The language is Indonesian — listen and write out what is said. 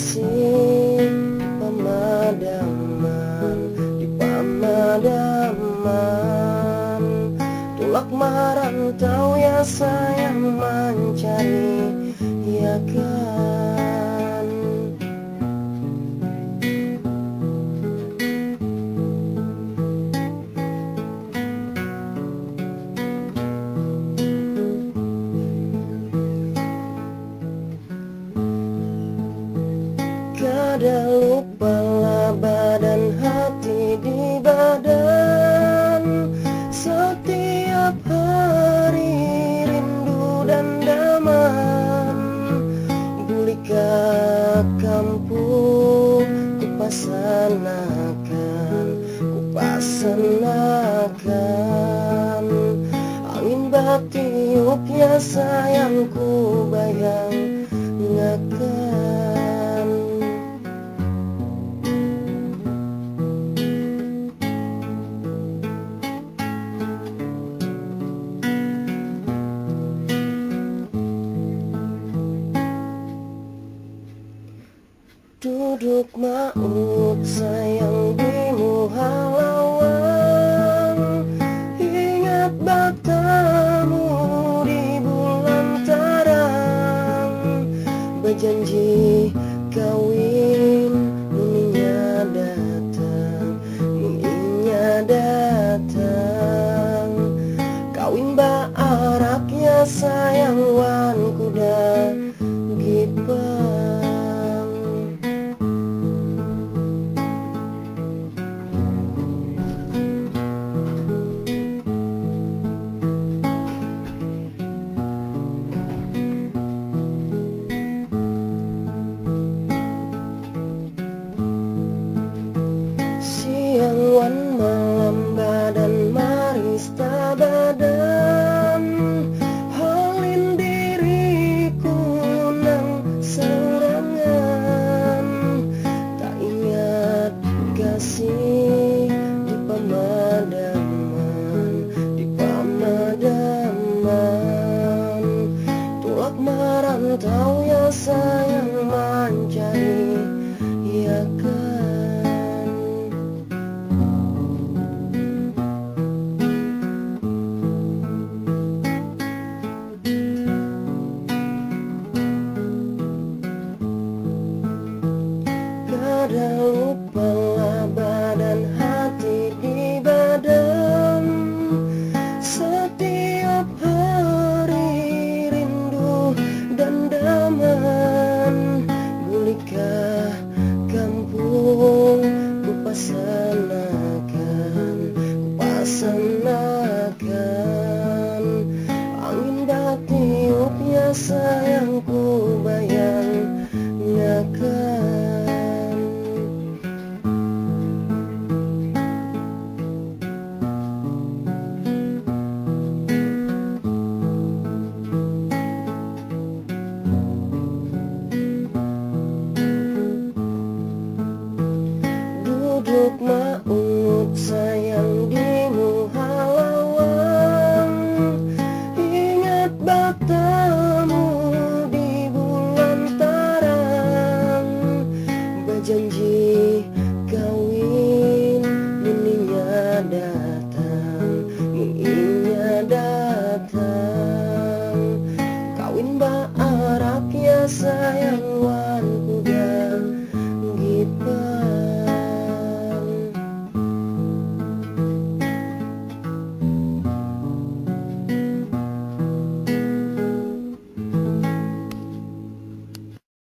kasih pemadaman, di pemadaman tulak merantau ya sayang mencari, ya kan? Kada lupalah badan hati di badan, setiap hari rindu dan daman. Bulika kampung kupasanakan, angin batiup ya sayangku bayang ngakan. Duduk maut sayang di muhalawang, ingat batamu di bulan tarang, berjanji kawin muninya datang, kawin baarak ya sayang wan kuda gipang. Siang wan malam badan maris tabadan, halin diriku nang serangan, tak ingat kasih di pemadaman, tulak merantau ya sayang mencari, ya kan? Kada lupalah badan hati di badan, setiap hari rindu dan daman. Bulika kampung kupasanakan, angin batiup ya sayangku bayang ngakan.